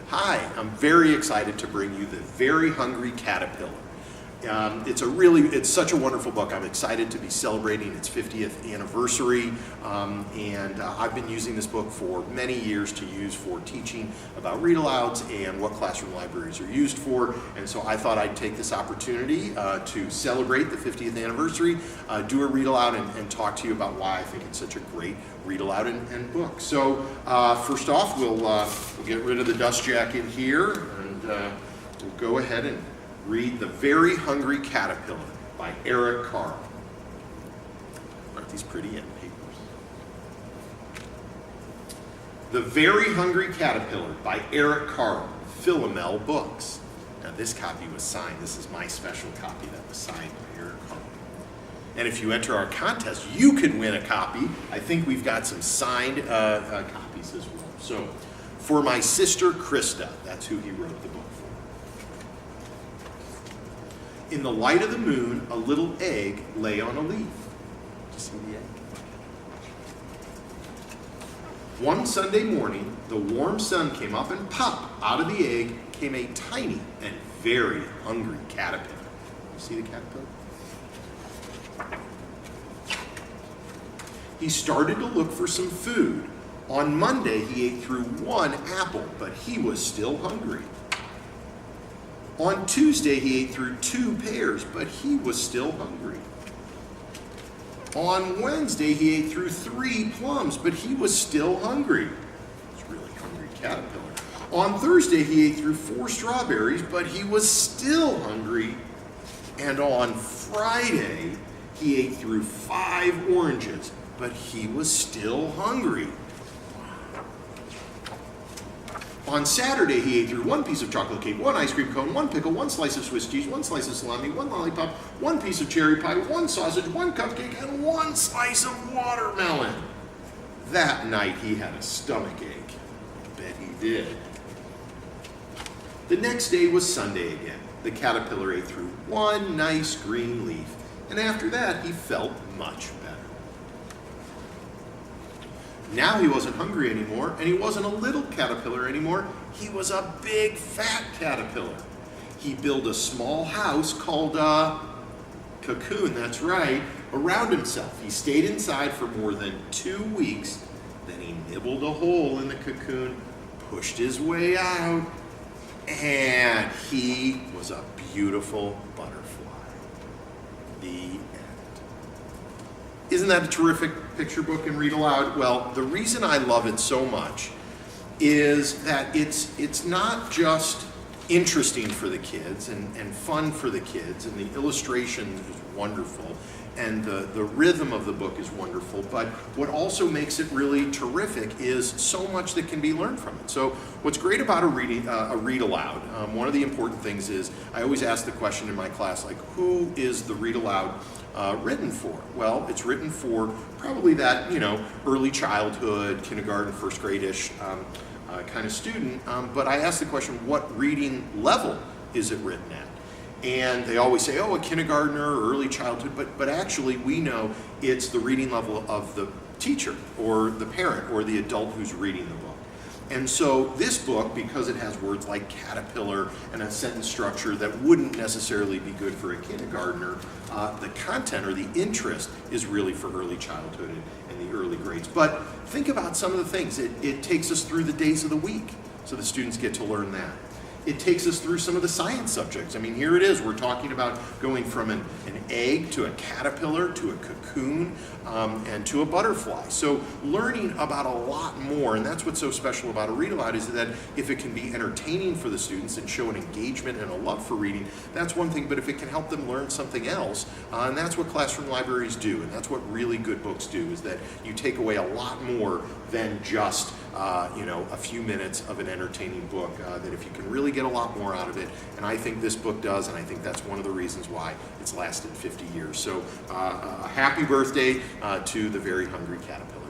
Hi, I'm very excited to bring you The Very Hungry Caterpillar. It's such a wonderful book. I'm excited to be celebrating its 50th anniversary, and I've been using this book for many years to use for teaching about read-alouds and what classroom libraries are used for, and so I thought I'd take this opportunity to celebrate the 50th anniversary, do a read-aloud, and talk to you about why I think it's such a great read-aloud and book. So first off, we'll get rid of the dust jacket here, and we'll go ahead and read The Very Hungry Caterpillar by Eric Carle. Aren't these pretty end papers? The Very Hungry Caterpillar by Eric Carle, Philomel Books. Now this copy was signed. This is my special copy that was signed by Eric Carle. And if you enter our contest, you could win a copy. I think we've got some signed copies as well. So, for my sister Krista, that's who he wrote the book for. In the light of the moon, a little egg lay on a leaf. Did you see the egg? One Sunday morning, the warm sun came up, and pop, out of the egg came a tiny and very hungry caterpillar. You see the caterpillar? He started to look for some food. On Monday, he ate through one apple, but he was still hungry. On Tuesday, he ate through 2 pears, but he was still hungry. On Wednesday, he ate through 3 plums, but he was still hungry. It's a really hungry caterpillar. On Thursday, he ate through 4 strawberries, but he was still hungry. And on Friday, he ate through 5 oranges, but he was still hungry. On Saturday, he ate through 1 piece of chocolate cake, 1 ice cream cone, 1 pickle, 1 slice of Swiss cheese, 1 slice of salami, 1 lollipop, 1 piece of cherry pie, 1 sausage, 1 cupcake, and 1 slice of watermelon. That night, he had a stomachache. I bet he did. The next day was Sunday again. The caterpillar ate through 1 nice green leaf, and after that, he felt much better. Now he wasn't hungry anymore, and he wasn't a little caterpillar anymore. He was a big, fat caterpillar. He built a small house called a cocoon, that's right, around himself. He stayed inside for more than 2 weeks. Then he nibbled a hole in the cocoon, pushed his way out, and he was a beautiful butterfly. The end. Isn't that a terrific picture book and read aloud? Well, the reason I love it so much is that it's not just interesting for the kids and fun for the kids, and the illustration is wonderful, and the rhythm of the book is wonderful, but what also makes it really terrific is so much that can be learned from it. So what's great about a read aloud, one of the important things is, I always ask the question in my class, like, who is the read aloud written for? Well, it's written for probably that, early childhood, kindergarten, first grade-ish kind of student, but I ask the question, what reading level is it written at? And they always say, oh, a kindergartner or early childhood, but actually we know it's the reading level of the teacher or the parent or the adult who's reading the book. And so this book, because it has words like caterpillar and a sentence structure that wouldn't necessarily be good for a kindergartner, the content or the interest is really for early childhood and the early grades. But think about some of the things. It takes us through the days of the week, so the students get to learn that. It takes us through some of the science subjects. I mean, here it is. We're talking about going from an egg to a caterpillar to a cocoon and to a butterfly. So learning about a lot more, and that's what's so special about a read aloud, is that if it can be entertaining for the students and show an engagement and a love for reading, that's one thing, but if it can help them learn something else, and that's what classroom libraries do, and that's what really good books do, is that you take away a lot more than just a few minutes of an entertaining book, that if you can really get a lot more out of it, and I think this book does, and I think that's one of the reasons why it's lasted 50 years. So a happy birthday to The Very Hungry Caterpillar.